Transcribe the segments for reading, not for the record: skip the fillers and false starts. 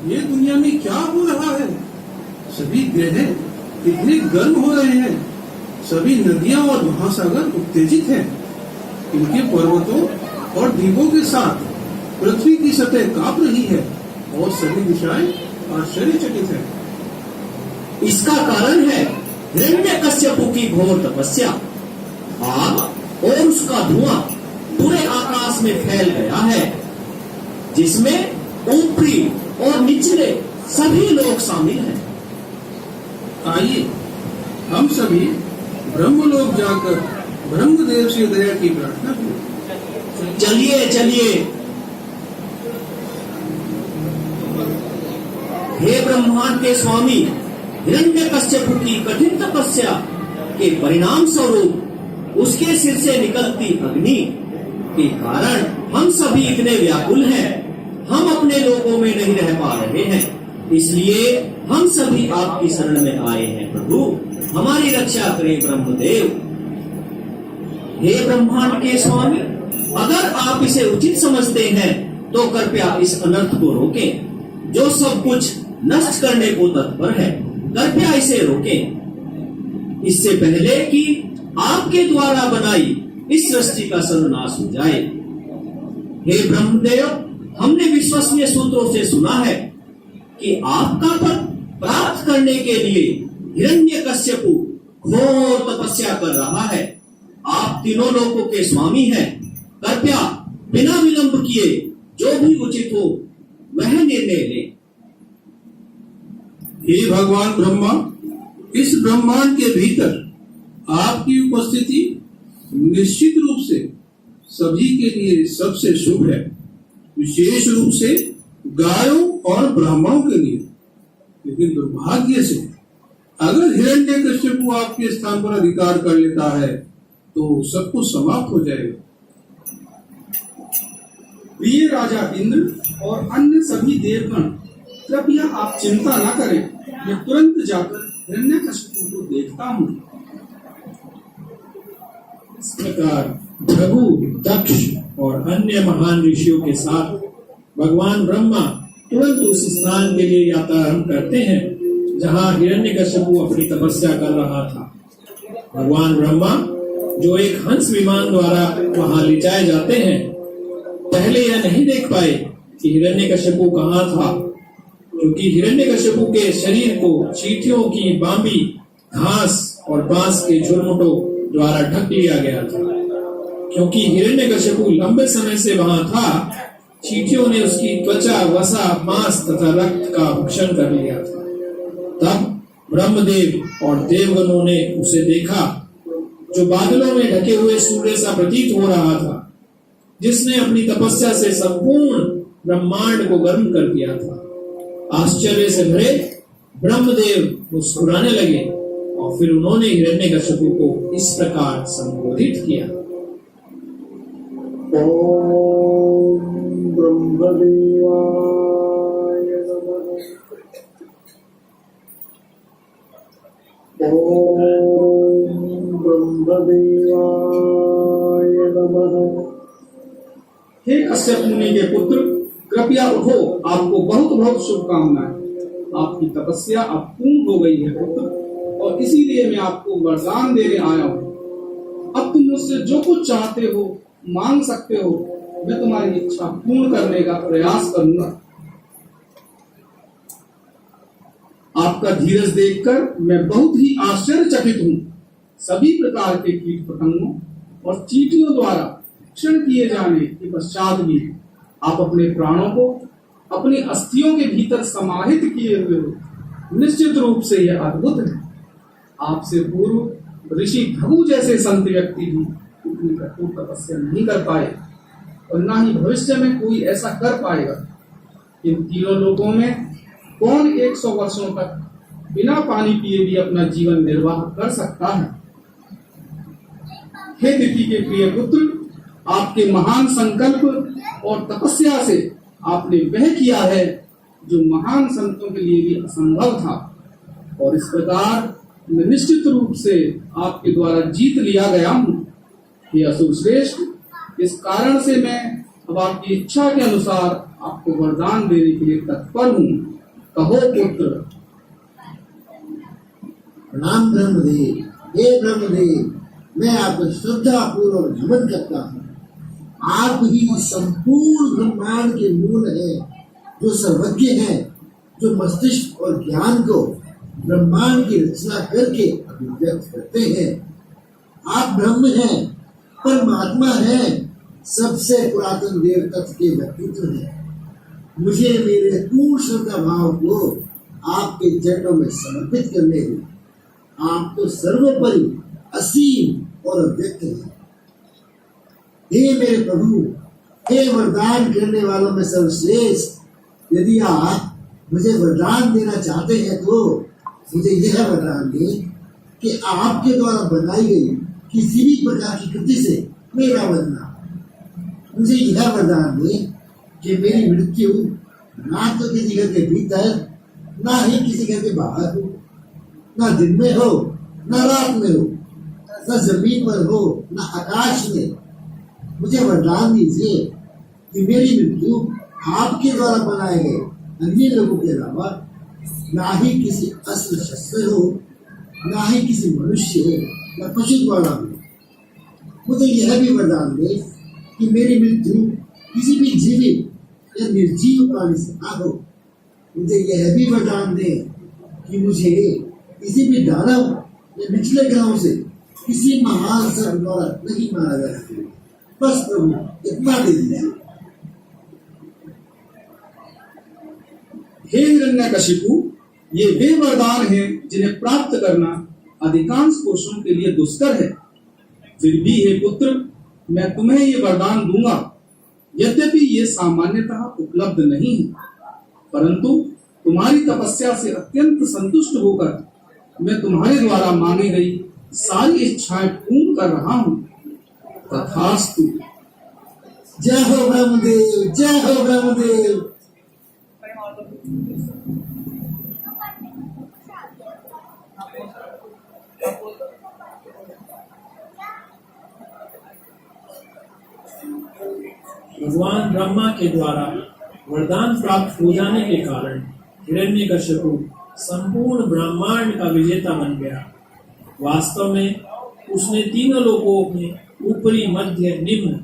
ये दुनिया में क्या हो रहा है? सभी ग्रह इतने गर्म हो रहे हैं, सभी नदियां और महासागर उत्तेजित हैं। इनके पर्वतों और द्वीपों के साथ पृथ्वी की सतह कांप रही है और सभी दिशाएं आश्चर्यचकित हैं। इसका कारण है हिरण्यकश्यपु की घोर तपस्या। आग और उसका धुआं पूरे आकाश में फैल गया है, जिसमें ऊपरी और निचले सभी लोग शामिल हैं। आइए हम सभी ब्रह्मलोक जाकर ब्रह्मदेव से दया की प्रार्थना करें। चलिए चलिए। हे ब्रह्मांड के स्वामी, हिरण्यकश्यपु की कठिन तपस्या के परिणाम स्वरूप उसके सिर से निकलती अग्नि के कारण हम सभी इतने व्याकुल हैं। हम अपने लोकों में नहीं रह पा रहे हैं, इसलिए हम सभी आपकी शरण में आए हैं। प्रभु, हमारी रक्षा करें ब्रह्मदेव। हे ब्रह्मांड के स्वामी, अगर आप इसे उचित समझते हैं तो कृपया इस अनर्थ को रोकें, जो सब कुछ नष्ट करने को तत्पर है। कृपया इसे रोकें, इससे पहले कि आपके द्वारा बनाई इस सृष्टि का सर्वनाश हो जाए। हे ब्रह्मदेव, हमने विश्वसनीय सूत्रों से सुना है कि आपका पद प्राप्त करने के लिए हिरण्यकश्यपु घोर तपस्या कर रहा है। आप तीनों लोकों के स्वामी हैं। कृपया बिना विलंब किए जो भी उचित हो वह निर्णय लें। हे भगवान ब्रह्मा, इस ब्रह्मांड के भीतर आपकी उपस्थिति निश्चित रूप से सभी के लिए सबसे शुभ है, विशेष रूप से गायों और ब्राह्मणों के लिए। लेकिन दुर्भाग्य से अगर हिरण्यकश्यपु आपके स्थान पर अधिकार कर लेता है तो सब कुछ समाप्त हो जाएगा। प्रिय राजा इंद्र और अन्य सभी देवगण, कृपया आप चिंता न करें। मैं तुरंत जाकर हिरण्यकश्यपु को देखता हूँ। इस प्रकार भृगु, दक्ष और अन्य महान ऋषियों के साथ भगवान ब्रह्मा तुरंत उस स्थान के लिए यात्रा आरंभ करते हैं जहाँ हिरण्यकश्यपु अपनी तपस्या कर रहा था। भगवान ब्रह्मा, जो एक हंस विमान द्वारा वहां ले जाए जाते हैं, पहले यह नहीं देख पाए कि हिरण्यकश्यपु कहाँ था, क्योंकि हिरण्यकश्यपु के शरीर को चींटियों की बांबी, घास और बांस के झुरमुटों द्वारा ढक लिया गया था। क्योंकि हिरण्यकश्यपु लंबे समय से वहां था, चींटियों ने उसकी त्वचा, वसा, मांस तथा रक्त का भक्षण कर लिया था। तब ब्रह्मदेव और देवगणों ने उसे देखा, जो बादलों में ढके हुए सूर्य सा प्रतीत हो रहा था, जिसने अपनी तपस्या से संपूर्ण ब्रह्मांड को गर्म कर दिया था। आश्चर्य से भरे ब्रह्मदेव मुस्कुराने लगे और फिर उन्होंने हिरण्यकश्यपु को इस प्रकार संबोधित किया। ओम ब्रह्मदेवाय नमः। ओम ब्रह्मदेवाय नमः। हे कश्यप मुनि के पुत्र, कृपया उठो। आपको बहुत बहुत शुभकामनाएं। आपकी तपस्या अब पूर्ण हो गई है पुत्र, और इसीलिए मैं आपको वरदान देने आया हूँ। अब तुम मुझसे जो कुछ चाहते हो मांग सकते हो। मैं तुम्हारी इच्छा पूर्ण करने का प्रयास करूंगा। आपका धीरज देखकर मैं बहुत ही आश्चर्यचकित हूँ। सभी प्रकार के कीट पतंगों और चींटियों द्वारा भक्षण किए जाने के पश्चात भी आप अपने प्राणों को अपनी अस्थियों के भीतर समाहित किए हुए हो। निश्चित रूप से यह अद्भुत है। आपसे पूर्व ऋषि भृगु जैसे संत व्यक्ति भी इतनी कठोर तपस्या नहीं कर पाए, और न ही भविष्य में कोई ऐसा कर पाएगा। इन तीनों लोकों में कौन 100 वर्षों तक बिना पानी पिए भी अपना जीवन निर्वाह कर सकता है? हे दिति के प्रिय पुत्र, आपके महान संकल्प और तपस्या से आपने वह किया है जो महान संतों के लिए भी असंभव था, और इस प्रकार मैं निश्चित रूप से आपके द्वारा जीत लिया गया हूँ। हे असुर श्रेष्ठ, इस कारण से मैं अब आपकी इच्छा के अनुसार आपको वरदान देने के लिए तत्पर हूँ। कहो पुत्र। प्रणाम ब्रह्मदेव। हे ब्रह्मदेव, मैं आपको श्रद्धा पूर्वक नमन करता हूँ। आप ही संपूर्ण ब्रह्मांड के मूल हैं, जो सर्वज्ञ हैं, जो मस्तिष्क और ज्ञान को ब्रह्मांड की रचना करके अभिव्यक्त करते हैं। आप ब्रह्म हैं, परमात्मा हैं, सबसे पुरातन देव तत्व के व्यक्तित्व हैं। मुझे मेरे पूर्ण श्रद्धा भाव को आपके चरणों में समर्पित करने दें। आप तो सर्वोपरि असीम और अव्यक्त हैं। हे मेरे प्रभु, हे वरदान करने वालों में सर्वश्रेष्ठ, यदि आप मुझे वरदान देना चाहते हैं तो मुझे यह वरदान दें कि आपके द्वारा बनाई गई किसी भी प्रकार की कृति से मेरा वरना। मुझे यह वरदान दें कि मेरी मृत्यु ना तो किसी घर के भीतर, ना ही किसी घर के बाहर हो, ना दिन में हो, ना रात में हो, ना जमीन पर हो, ना आकाश में। मुझे वरदान दीजिए कि मेरी मृत्यु आपके द्वारा बनाए गए अन्य लोगों के अलावा ना ही किसी अस्त्र शस्त्र हो, ना ही किसी मनुष्य हो, ना पशु द्वारा हो। मुझे यह भी वरदान दे कि मेरी मृत्यु किसी भी जीवित या निर्जीव प्राणी से ना हो। मुझे यह भी वरदान दे कि मुझे किसी भी दानव या निचले ग्रहों से किसी महान सर्प द्वारा नहीं मारा जा सके। बस प्रभु इतना दे दीजिए। हे हिरण्यकशिपु, ये वे वरदान हैं जिन्हें प्राप्त करना अधिकांश पुरुषों के लिए दुष्कर है। फिर भी हे पुत्र, मैं तुम्हें ये वरदान दूंगा। यद्यपि ये सामान्यतः उपलब्ध नहीं है, परंतु तुम्हारी तपस्या से अत्यंत संतुष्ट होकर मैं तुम्हारे द्वारा मांगी गई सारी इच्छाएं पूर्ण कर रहा हूँ। तथास्तु। जय हो ब्रह्मदेव, जय हो ब्रह्मदेव। भगवान ब्रह्मा के द्वारा वरदान प्राप्त हो जाने के कारण हिरण्यकशिपु संपूर्ण ब्रह्मांड का विजेता बन गया। वास्तव में उसने तीनों लोकों में ऊपरी, मध्य, निम्न,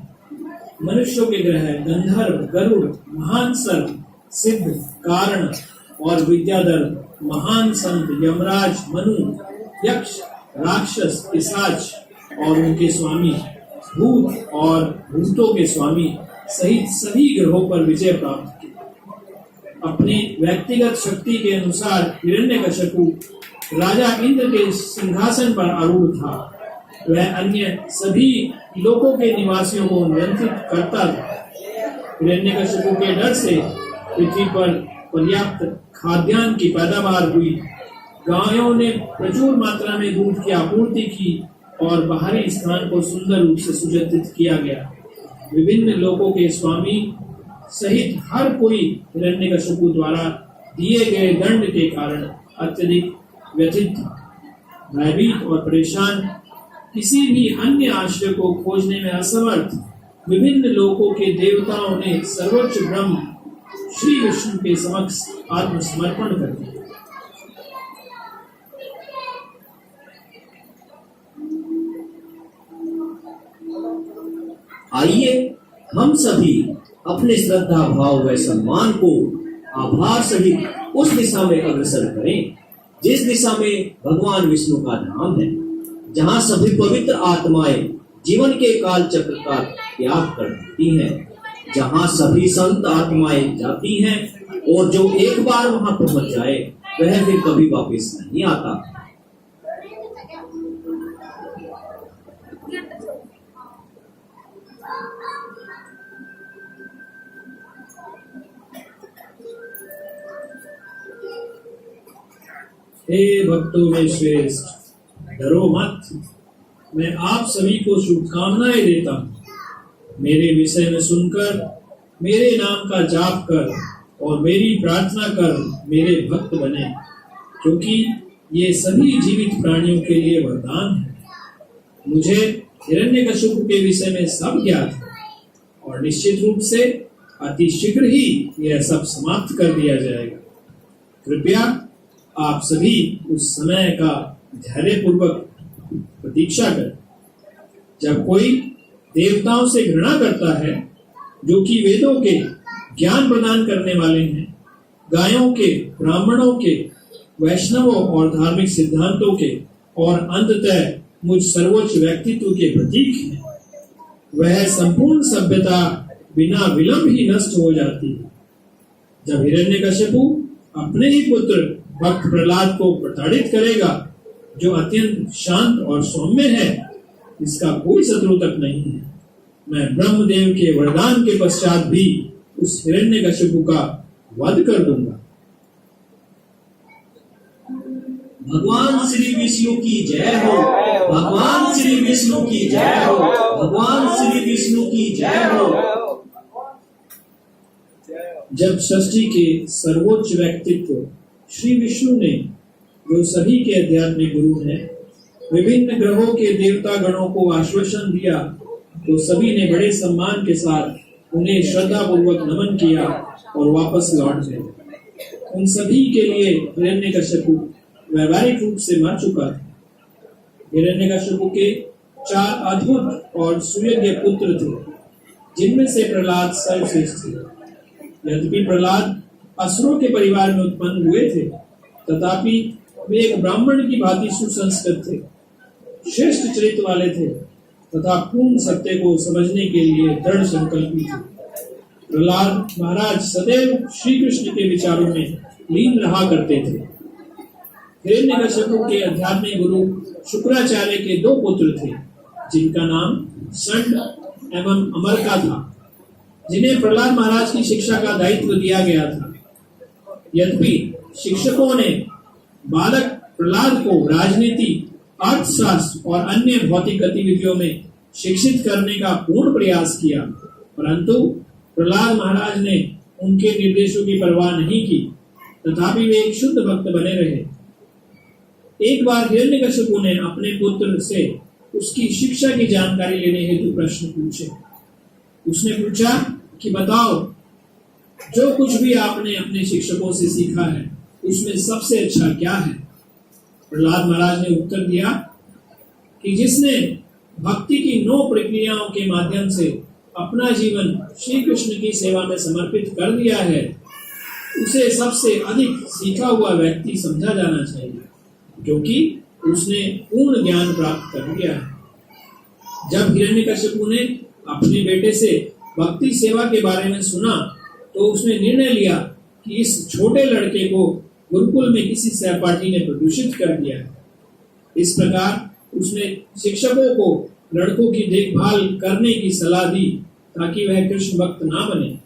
मनुष्यों के ग्रह, गंधर्व, गरुड़, महान सर्प, सिद्ध, कारण और विद्याधर, महान संत, यमराज, मनु, यक्ष, राक्षस, पिशाच और उनके स्वामी, भूत और भूतों के स्वामी सहित सभी ग्रहों पर विजय प्राप्त की। अपनी व्यक्तिगत शक्ति के अनुसार हिरण्यकशिपु राजा इंद्र के सिंहासन पर आरूढ़ था। वह अन्य सभी लोकों के निवासियों को नियंत्रित करता था। हिरण्यकशिपु के डर से पृथ्वी पर पर्याप्त खाद्यान्न की पैदावार हुई। गायों ने प्रचुर मात्रा में दूध की आपूर्ति की और बाहरी स्थान को सुंदर रूप से सुसज्जित किया गया। विभिन्न लोकों के स्वामी सहित हर कोई हिरण्यकशिपु द्वारा दिए गए दंड के कारण अत्यधिक व्यथित, भयभीत और परेशान, किसी भी अन्य आश्रय को खोजने में असमर्थ विभिन्न लोकों के देवताओं ने सर्वोच्च ब्रह्म श्री विष्णु के समक्ष आत्मसमर्पण कर दिया। आइए हम सभी अपने श्रद्धा भाव व सम्मान को आभार सहित उस दिशा में अग्रसर करें जिस दिशा में भगवान विष्णु का धाम है, जहाँ सभी पवित्र आत्माएं जीवन के काल चक्र का त्याग करती हैं, जहाँ सभी संत आत्माएं जाती हैं और जो एक बार वहां पहुंच जाए वह फिर कभी वापस नहीं आता। हे भक्तों में श्रेष्ठ, डरो मत। मैं आप सभी को शुभकामनाएं देता हूँ। मेरे विषय में सुनकर मेरे नाम का जाप कर और मेरी प्रार्थना कर मेरे भक्त बने, क्योंकि ये सभी जीवित प्राणियों के लिए वरदान है। मुझे हिरण्यकशिपु के विषय में सब ज्ञात है और और निश्चित रूप से अति शीघ्र ही यह सब समाप्त कर दिया जाएगा। कृपया आप सभी उस समय का धैर्यपूर्वक प्रतीक्षा करें जब कोई देवताओं से घृणा करता है, जो कि वेदों के ज्ञान प्रदान करने वाले हैं, गायों के, ब्राह्मणों के, वैष्णवों और धार्मिक सिद्धांतों के और अंततः मुझ सर्वोच्च व्यक्तित्व के प्रतीक हैं। वह संपूर्ण सभ्यता बिना विलंब ही नष्ट हो जाती है। जब हिरण्यकशिपु अपने ही पुत्र भक्त प्रहलाद को प्रताड़ित करेगा, जो अत्यंत शांत और सौम्य है, इसका कोई शत्रु तक नहीं है, मैं ब्रह्मदेव के वरदान के पश्चात भी उस हिरण्यकशिपु का वध कर दूंगा। भगवान श्री विष्णु की जय हो। भगवान श्री विष्णु की जय हो। भगवान श्री विष्णु की जय हो। जब सृष्टि के सर्वोच्च व्यक्तित्व श्री विष्णु ने, जो सभी के आध्यात्मिक गुरु हैं, विभिन्न ग्रहों के देवता गणों को आश्वासन दिया, तो सभी ने बड़े सम्मान के साथ उन्हें श्रद्धा पूर्वक नमन किया और वापस लौट गए। उन सभी के लिए हिरण्यकशिपु वैवाहिक रूप से मर चुका था। हिरण्यकशिपु के 4 अद्भुत और सुयोग्य पुत्र थे, जिनमें से प्रहलाद सर्वश्रेष्ठ थे। यद्यपि प्रहलाद असुरों के परिवार में उत्पन्न हुए थे, तथापि वे एक ब्राह्मण की भांति सुसंस्कृत थे, श्रेष्ठ चरित्र वाले थे तथा पूर्ण सत्य को समझने के लिए दृढ़ संकल्पी थे। प्रहलाद महाराज सदैव श्री कृष्ण के विचारों में लीन रहा करते थे। हिरण्यकशिपु के आध्यात्मिक गुरु शुक्राचार्य के 2 पुत्र थे, जिनका नाम संड एवं अमरका था, जिन्हें प्रहलाद महाराज की शिक्षा का दायित्व दिया गया था। यद्यपि शिक्षकों ने बालक प्रहलाद को राजनीति, अर्थशास्त्र और अन्य भौतिक गतिविधियों में शिक्षित करने का पूर्ण प्रयास किया, परंतु प्रहलाद महाराज ने उनके निर्देशों की परवाह नहीं की, तथापि वे एक शुद्ध भक्त बने रहे। एक बार हिरण्यकशिपु ने अपने पुत्र से उसकी शिक्षा की जानकारी लेने हेतु प्रश्न पूछे। उसने पूछा कि बताओ, जो कुछ भी आपने अपने शिक्षकों से सीखा है, उसमें सबसे अच्छा क्या है? प्रहलाद महाराज ने उत्तर दिया कि जिसने भक्ति की 9 प्रक्रियाओं के माध्यम से अपना जीवन श्री कृष्ण की सेवा में समर्पित कर दिया है, उसे सबसे अधिक सीखा हुआ व्यक्ति समझा जाना चाहिए, क्योंकि उसने पूर्ण ज्ञान प्राप्त कर लिया है। जब हिरण्यकशिपु ने अपने बेटे से भक्ति सेवा के बारे में सुना, तो उसने निर्णय लिया कि इस छोटे लड़के को गुरुकुल में किसी सहपाठी ने प्रदूषित कर दिया है। इस प्रकार उसने शिक्षकों को लड़कों की देखभाल करने की सलाह दी, ताकि वह कृष्ण भक्त ना बने।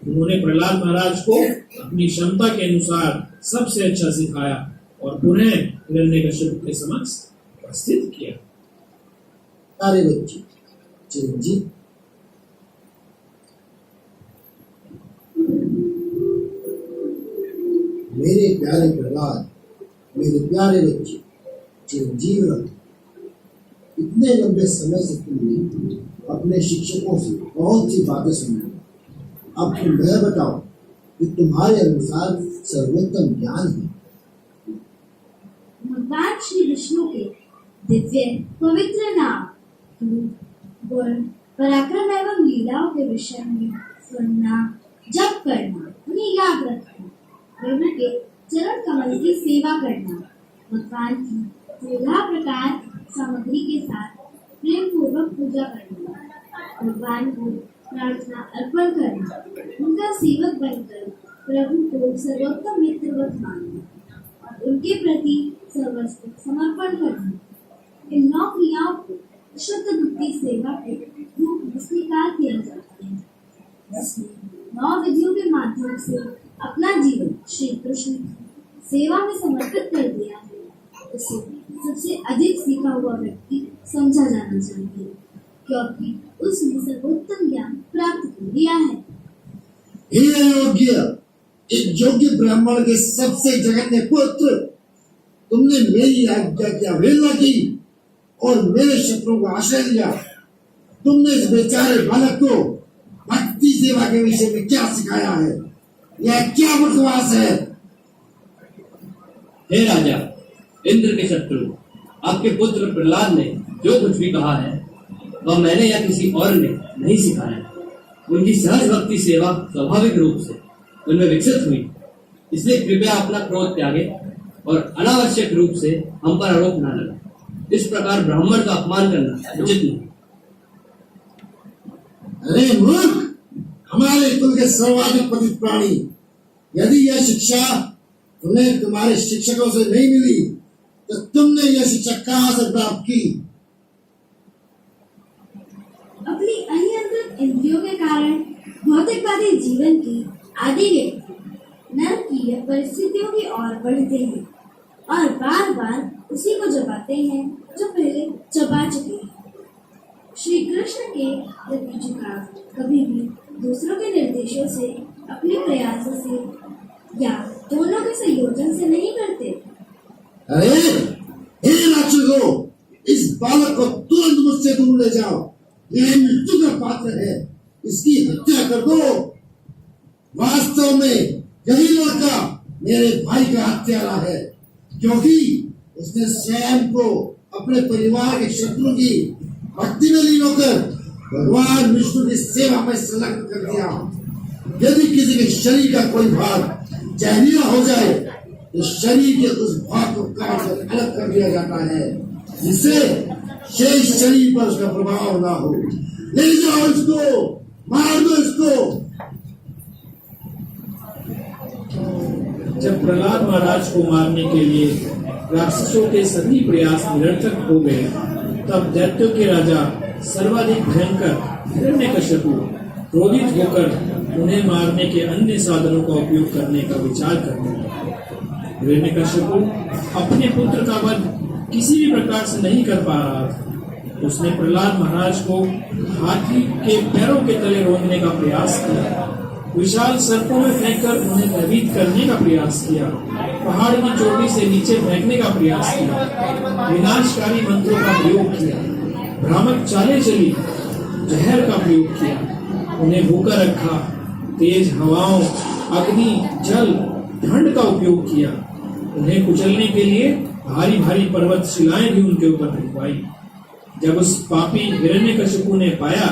उन्होंने प्रहलाद महाराज को अपनी क्षमता के अनुसार सबसे अच्छा सिखाया और पुनः हिरण्यकशिपु के समक्ष उपस्थित किया। सारे बच्चे चिरंजीव, मेरे प्यारे प्रहलाद, मेरे प्यारे बच्चे चिरंजीव रहो। इतने लंबे समय से तुमने अपने शिक्षकों से बहुत सी बातें सुनी। अब तुम यह बताओ कि तुम्हारे अनुसार सर्वोत्तम ज्ञान है। भगवान श्री विष्णु के दिव्य पवित्र नाम, गुण, पराक्रम एवं लीलाओं के विषय में सुनना, जप करना, उन्हें याद रखना, प्रभु के चरण कमल की सेवा करना, भगवान की 13 प्रकार सामग्री के साथ प्रेम पूर्वक पूजा करना, भगवान को प्रार्थना अर्पण करना, उनका सेवक बनकर प्रभु को सर्वोत्तम मित्रवत मानना और उनके प्रति सर्वस्व समर्पण करना। इन 9 क्रियाओं को शुद्ध भक्ति सेवा के रूप में स्वीकार किया जाता है, जिसने 9 विधियों के माध्यम से अपना जीवन श्री कृष्ण की सेवा में समर्पित कर दिया है। उसे सबसे अधिक सीखा हुआ व्यक्ति समझा जाना चाहिए, क्योंकि उसने सर्वोत्तम ज्ञान प्राप्त कर लिया है। हे अयोग्य, एक योग्य ब्राह्मण के सबसे जघन्य पुत्र, तुमने मेरी आज्ञा की अवहेलना की और मेरे शत्रुओं को आश्रय दिया। तुमने इस बेचारे बालक को सेवा के विषय में क्या सिखाया है? यह क्या बकवास है? हे राजा, इंद्र के शत्रु, आपके पुत्र प्रहलाद ने जो कुछ भी कहा है वह मैंने या किसी और ने नहीं सिखाया। उनकी सहज भक्ति सेवा स्वाभाविक रूप से उनमें विकसित हुई, इसलिए कृपया अपना क्रोध त्यागे और अनावश्यक रूप से हम पर आरोप न लगा। इस प्रकार ब्राह्मण का अपमान करना उचित नहीं। अरे मूर्ख, हमारे कुल के सर्वाधिक पतित प्राणी, यदि यह शिक्षा तुम्हें तुम्हारे शिक्षकों से नहीं मिली तो तुमने यह शिक्षा कहां से प्राप्त की? अपनी अनियंत्रित इंद्रियों के कारण भौतिकवादी जीवन की आदि व्यक्ति नरकीय परिस्थितियों की ओर बढ़ते हैं और बार बार उसी को चबाते हैं जो पहले चबा चुके हैं। श्री कृष्ण के प्रति झुकाव कभी भी दूसरों के निर्देशों से, अपने प्रयासों से या दोनों के संयोजन से नहीं करते। अरे हे राक्षसों, इस बालक को तुरंत मुझसे दूर ले जाओ। यह मृत्यु का पात्र है, इसकी हत्या कर दो। वास्तव में यही लड़का मेरे भाई का हत्यारा है, क्योंकि उसने स्वयं को अपने परिवार के शत्रु की भक्ति में लीन होकर भगवान विष्णु की सेवा में संलग्न कर दिया। यदि किसी के शरीर का कोई भाग जहरीला हो जाए तो शरीर के उस भाग को काट कर अलग कर दिया जाता है, जिससे शेष शरीर पर उसका प्रभाव ना हो। ले जाओ इसको, मार दो इसको। जब प्रहलाद महाराज को मारने के लिए राक्षसों के सभी प्रयास निरर्थक हो गए, तब दैत्यों के राजा सर्वाधिक भयंकर हिरण्यकश्यपु क्रोधित होकर उन्हें मारने के अन्य साधनों का उपयोग करने का विचार करने लगे। हिरण्यकश्यपु अपने पुत्र का वध किसी भी प्रकार से नहीं कर पा रहा था। उसने प्रहलाद महाराज को हाथी के पैरों के तले रोकने का प्रयास किया, विशाल सर्पों में फेंककर उन्हें भयभीत करने का प्रयास किया, पहाड़ की चोटी से नीचे फेंकने का प्रयास किया, विनाशकारी मंत्रों का प्रयोग किया, भ्रामक चालें चली, जहर का प्रयोग किया, उन्हें भूखा रखा, तेज हवाओं, अग्नि, जल, ठंड का उपयोग किया। उन्हें कुचलने के लिए भारी भारी पर्वत शिलाएं भी उनके ऊपर रखवाई। जब उस पापी हिरण्यकशिपु ने पाया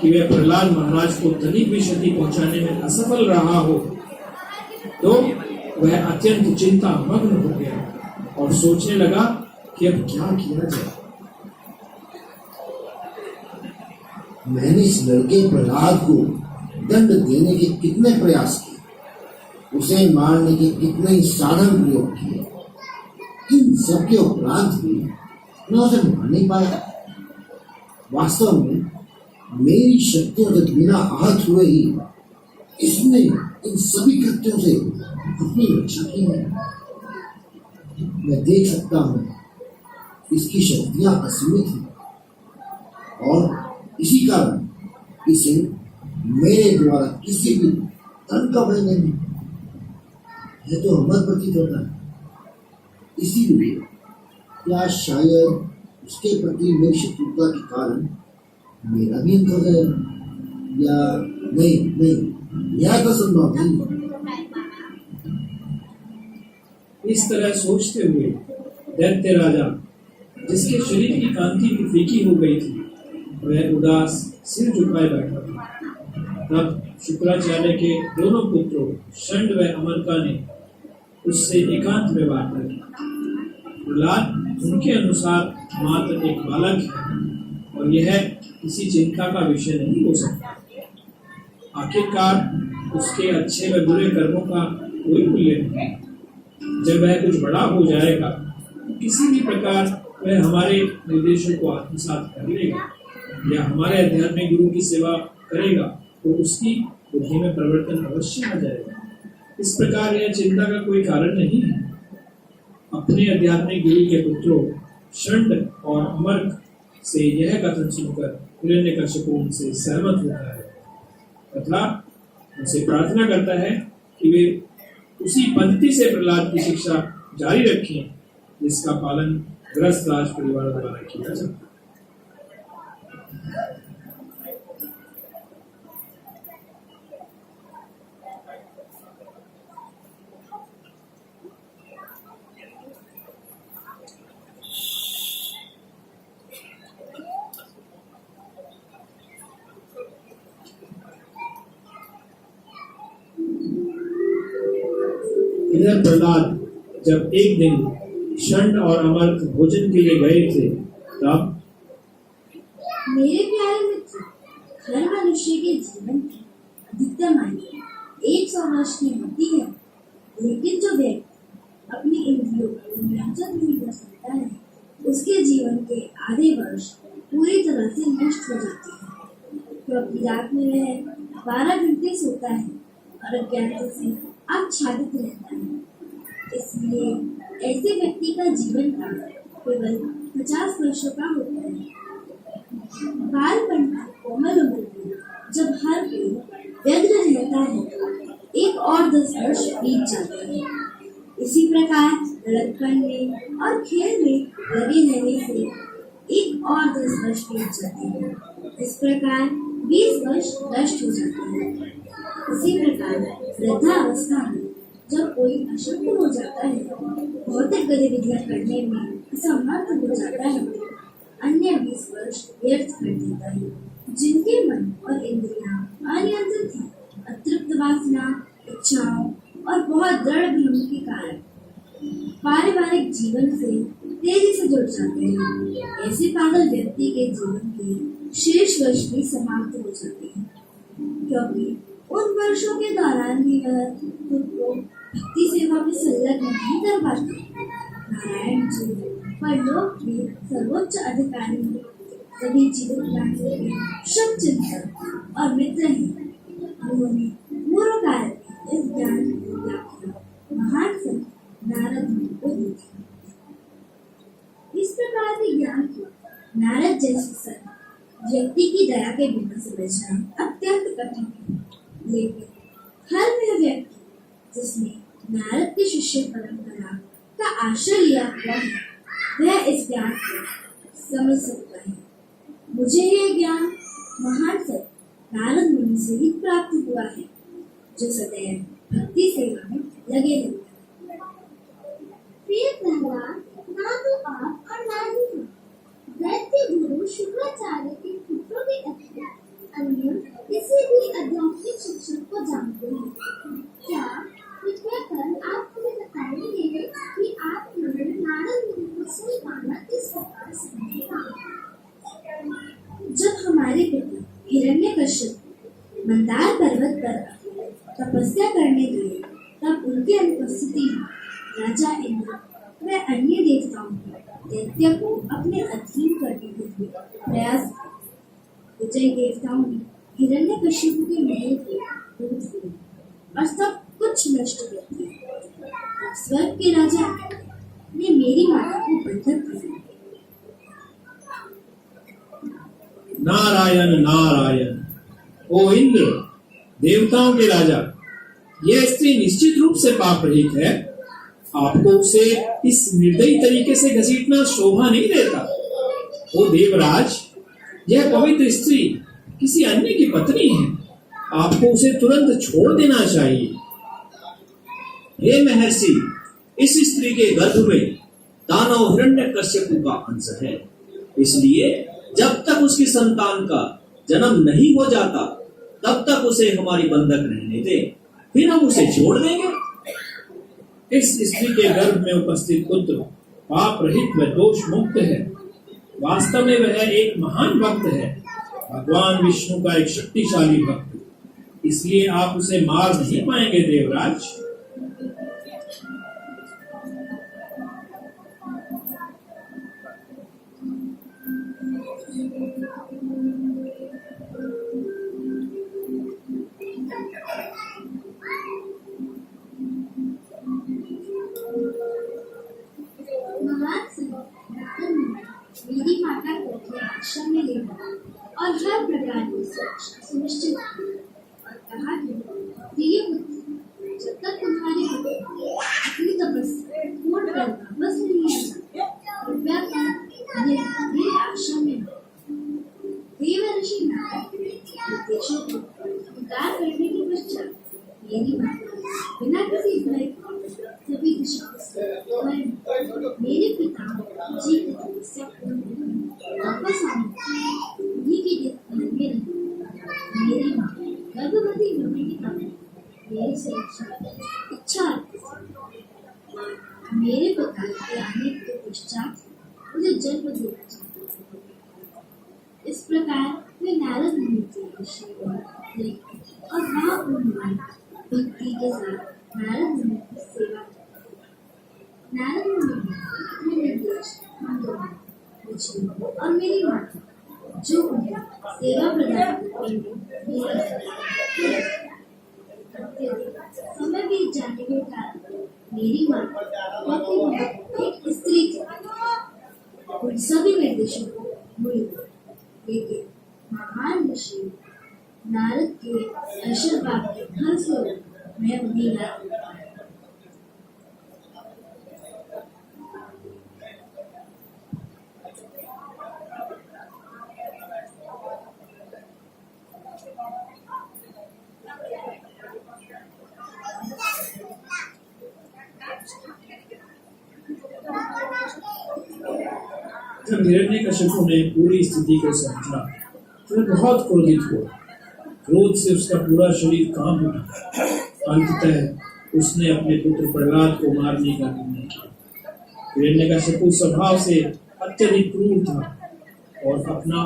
कि वह प्रहलाद महाराज को तनिक भी क्षति पहुंचाने में असफल रहा हो, तो वह अत्यंत चिंता मग्न हो गया और सोचने लगा कि अब क्या किया जाए। मैंने इस लड़के प्रहलाद को दंड देने के कितने प्रयास किए, उसे मारने के कितने ही साधन प्रयोग किए, इन सबके उपरांत भी मैं उसे मार नहीं पाया। वास्तव में मेरी शक्तियों के बिना आहत हुए ही इसने इन सभी कृत्यों से अपनी रक्षा की है। मैं देख सकता हूँ इसकी शक्तियां असीमित हैं और इसी कारण इसे मेरे द्वारा किसी भी तन का भय नहीं है। यह तो अमर प्रतीत होता है। इसीलिए या शायद उसके प्रति मेरी शत्रुता के कारण मेरा भी अंत हो जाएगा, या नहीं, यह तो संभव नहीं। इस तरह सोचते हुए दैत्य राजा, जिसके शरीर की कांति भी फीकी हो गई थी, वह उदास सिर झुकाए बैठा था। तब शुक्राचार्य के दोनों पुत्रों षंड व अमरका ने उससे एकांत में वार्ता की। प्रहलाद उनके अनुसार मात्र एक बालक है और यह किसी चिंता का विषय नहीं हो सकता। आखिरकार उसके अच्छे व बुरे कर्मों का कोई मूल्य नहीं। जब वह कुछ बड़ा हो जाएगा तो किसी भी प्रकार वह हमारे निर्देशों को आत्मसात कर लेगा या हमारे आध्यात्मिक गुरु की सेवा करेगा तो उसकी बुद्धि में परिवर्तन अवश्य आ जाएगा। इस प्रकार यह चिंता का कोई कारण नहीं है। अपने आध्यात्मिक गुरु के पुत्रों षंड और अमर्क से यह कथन सुनकर हिरण्यकशिपु उनसे सहमत होता है तथा उनसे प्रार्थना करता है कि वे उसी पद्धति से प्रहलाद की शिक्षा जारी रखें जिसका पालन ग्रस्त राज परिवार द्वारा किया जाता है। इधर प्रहलाद जब एक दिन षंड और अमृत भोजन के लिए गए थे तब मेरे प्यारे मित्र, हर मनुष्य के जीवन की अधिकतम आयु 100 वर्ष की होती है, लेकिन जो व्यक्ति अपनी इंद्रियों को नियंत्रित नहीं कर सकता है, उसके जीवन के आधे वर्ष पूरी तरह से नष्ट हो जाते हैं, क्योंकि रात में वह 12 घंटे सोता है और अज्ञानता से आच्छादित रहता है। इसलिए ऐसे व्यक्ति का जीवन काल केवल 50 वर्षों का होता है। बालपन की कोमल उम्र में जब हर कोई व्यग्र रहता है, एक और 10 वर्ष बीत जाते हैं। इसी प्रकार लड़कपन में और खेल में लगे रहने से एक और 10 वर्ष बीत जाते हैं। इस प्रकार 20 वर्ष नष्ट हो जाते हैं। इसी प्रकार वृद्धावस्था में जब कोई अशक्त हो जाता है, भौतिक गतिविधियां करने में असमर्थ हो जाता है, अन्य 20 वर्ष व्यर्थ कर देता है। जिनके मन और इंद्रियां अनियंत्रित हैं, अतृप्त वासना, इच्छाओं और बहुत दृढ़ भ्रम के कारण पारिवारिक जीवन से तेजी से जुड़ जाते हैं, ऐसे पागल व्यक्ति के जीवन के शेष वर्ष भी समाप्त हो जाते हैं, क्योंकि उन वर्षों के दौरान भी वह खुद को भक्ति सेवा में संलग्न नहीं कर पाते। नारायण जी परलोक में सर्वोच्च अधिकारी सभी जीवित प्राणियों के शुभ चिंतक और मित्र हैं। उन्होंने पूर्व काल में इस ज्ञान की व्याख्या महान संत नारद मुनि को दी थी। इस प्रकार के ज्ञान को नारद जैसे संत व्यक्ति की दया के बिना समझना अत्यंत कठिन है, लेकिन हर वह व्यक्ति जिसने नारद की शिष्य परंपरा का आश्रय लिया हुआ है, वह इस ज्ञान को समझ सकता है। मुझे यह ज्ञान महान संत नारद मुनि से ही प्राप्त हुआ है, जो सदैव भक्ति सेवा में लगे रहते हैं। प्रिय प्रहलाद, ना तो आप और ना ही हम दैत्य गुरु शुक्राचार्य के पुत्रों के अतिरिक्त अन्य किसी भी आध्यात्मिक शिक्षक को जानते हैं। क्या कृपया कर आप हमें बताएंगे कि आपने नारद मुनि को सही माना किस प्रकार समझा? जब हमारे पिता हिरण्यकश्यप मंदार पर्वत पर तपस्या करने गए, तब उनके अनुपस्थिति में राजा इंद्र व अन्य देवताओं ने दैत्य को अपने अधीन करने के लिए प्रयास किया। विजय देवताओं ने हिरण्यकश्यप के महल को लूट लिया और सब कुछ नष्ट कर दिया। स्वर्ग के राजा ने मेरी माता को बंधक कर दिया। नारायण नारायण। ओ इंद्र, देवताओं के राजा, यह स्त्री निश्चित रूप से पाप रहित है। आपको उसे इस निर्दयी तरीके से घसीटना शोभा नहीं देता। ओ देवराज, यह पवित्र स्त्री किसी अन्य की पत्नी है। आपको उसे तुरंत छोड़ देना चाहिए। हे महर्षि, इस स्त्री के गर्भ में दानव हिरण्यकश्यप का अंश है, इसलिए जब तक उसकी संतान का जन्म नहीं हो जाता, तब तक उसे हमारी बंधक रहने दें, फिर हम उसे छोड़ देंगे। इस स्त्री के गर्भ में उपस्थित पुत्र पाप रहित व दोष मुक्त है। वास्तव में वह एक महान भक्त है, भगवान विष्णु का एक शक्तिशाली भक्त। इसलिए आप उसे मार नहीं पाएंगे देवराज। महान संत नारद मुनि मेरी माता को अपने आश्रम में ले गए और हर प्रकार की सुरक्षा सुनिश्चित की और कहा कि प्रिय पुत्र, जब तक तुम्हारे पिता अपनी तपस्या पूर्ण कर वापस नहीं आ जाते, कृपया कर मेरे आश्रम में देवर्षि नारद निर्देशों को स्वीकार करने के पश्चात मेरी माता बिना किसी भय के सभी दिशाओं से मेरे पिता जी की तपस्या पूर्ण वापस आने उन्हीं की देखभाल में रही। मेरी माँ गर्भवती होने के कारण मेरी से इच्छा मेरे पिता के आने के पश्चात मुझे जन्म देना चाहते थे। इस प्रकार वे नारद मुनि के ऋषि थे और वहाँ उन्होंने भक्ति के साथ नारद मुनि की सेवा की। नारद मुनि ने अपने निर्देश मुझे और मेरी माता जो उन्हें सेवा प्रदान करेंगे समय बीत जाने के कारण मेरी माता एक स्त्री थी। उन सभी निर्देशों को भूल गई, लेकिन महान ऋषि नारद के आशीर्वाद के फल स्वरूप मैं वहीं रहा। जब हिरण्यकशिपु ने पूरी स्थिति को समझा तो वह बहुत क्रोधित हुआ। क्रोध से उसका पूरा शरीर कांप उठा। अंततः उसने अपने पुत्र प्रहलाद को मारने का निर्णय किया। हिरण्यकशिपु स्वभाव से अत्यधिक क्रूर था और अपना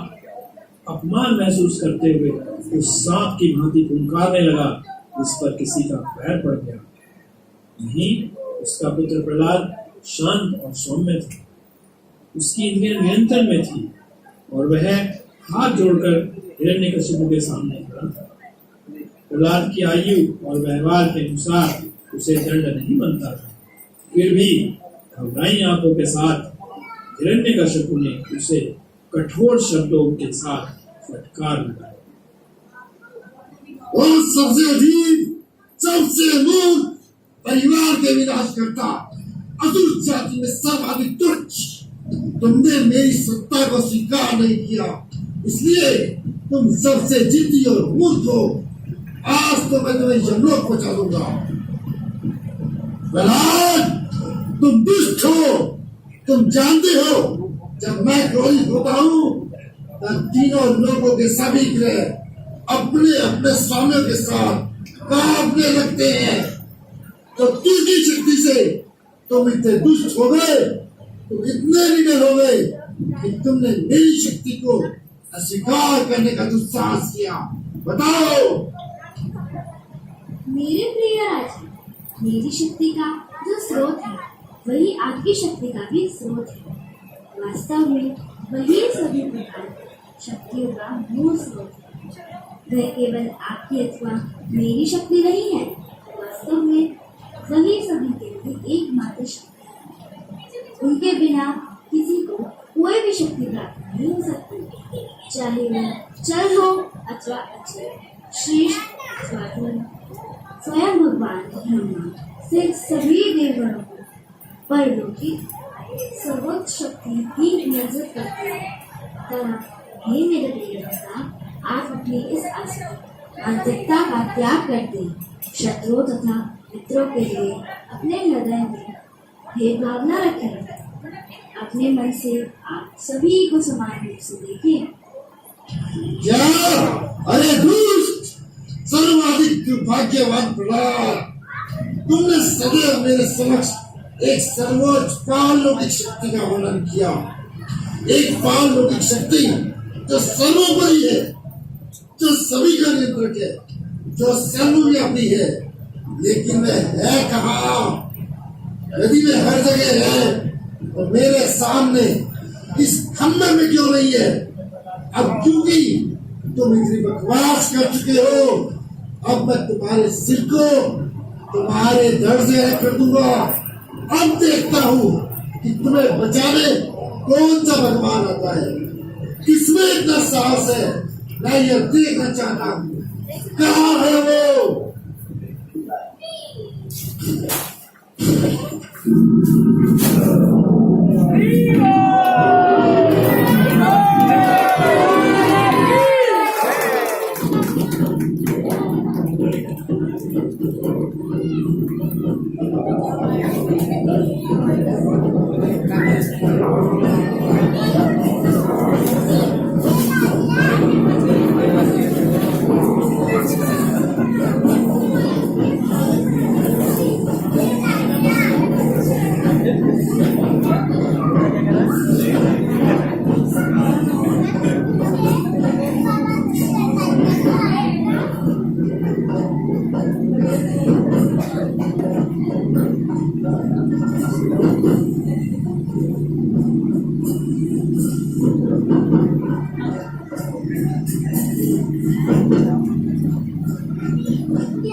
अपमान महसूस करते हुए उस सांप की भांति फुंकारने लगा जिस पर किसी का पैर पड़ गया। वहीं उसका पुत्र प्रहलाद शांत और सौम्य था। उसकी इंद्रियां नियंत्रण में थी और वह हाथ जोड़कर हिरण्यकशिपु के सामने खड़ा था। प्रहलाद की आयु और व्यवहार के अनुसार उसे दंड नहीं बनता था, फिर भी घबराई आंखों के साथ हिरण्यकशिपु ने उसे कठोर शब्दों के साथ फटकार लगाया। और सबसे अजीब, सबसे मूर्ख, परिवार के विनाश करता, असुर जाति में सर्वाधिक तुच्छ, तुमने मेरी सत्ता को स्वीकार नहीं किया, इसलिए तुम सबसे जिद्दी और मूर्ख हो। आज तो मैं तुम्हें यमलोक पहुंचा दूंगा। प्रहलाद, तुम दुष्ट हो। तुम जानते हो जब मैं क्रोधित होता हूँ तब तीनों लोगों के सभी ग्रह अपने अपने स्वामियों के साथ कांपने लगते हैं। तो किसकी शक्ति से तुम इतने दुष्ट हो गए, तुम इतने निडर हो गए कि तुमने मेरी शक्ति को अस्वीकार करने का दुस्साहस किया। बताओ। मेरे प्रिय राजा, मेरी शक्ति का जो स्रोत है वही आपकी शक्ति का भी स्रोत है। वास्तव में वही सभी प्रकार की शक्तियों का मूल स्रोत है। वह केवल आपकी अथवा मेरी शक्ति नहीं है, वास्तव में वही सभी के लिए एकमात्र शक्ति है। उनके बिना किसी को कोई भी शक्ति प्राप्त नहीं हो सकती, चाहे वह चर हो अथवा अचर, श्रेष्ठ अथवा धर्म। स्वयं भगवान ब्रह्मा से सभी देवगणों को परलौकिक सर्वोच्च शक्ति ही नियंत्रित करती है। हे मेरे प्रिय भक्ता, आप अपनी इस आस्तिकता का त्याग कर दें। शत्रुओं तथा मित्रों के लिए अपने हृदय में भेदभाव न रखें। अपने मन से आप सभी को समान रूप से देखें। क्या? अरे दुष्ट, सर्वाधिक दुर्भाग्यवान प्रहलाद, तुमने सदैव मेरे समक्ष एक सर्वोच्च पारलौकिक शक्ति का वर्णन किया। एक पारलौकिक शक्ति जो सर्वोपरि है, जो सभी का नियंत्रक है, जो सर्वव्यापी है। लेकिन वह है कहाँ? यदि वह हर जगह है तो मेरे सामने इस खंडर में क्यों नहीं है? अब क्योंकि तुम इतनी बकवास कर चुके हो, अब मैं तुम्हारे सिर को तुम्हारे धड़ से अलग कर दूंगा। अब देखता हूँ कि तुम्हें बचाने कौन सा भगवान आता है, किसमें इतना साहस है। मैं यह देखना चाहता हूँ, कहाँ है वो? Thank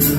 you.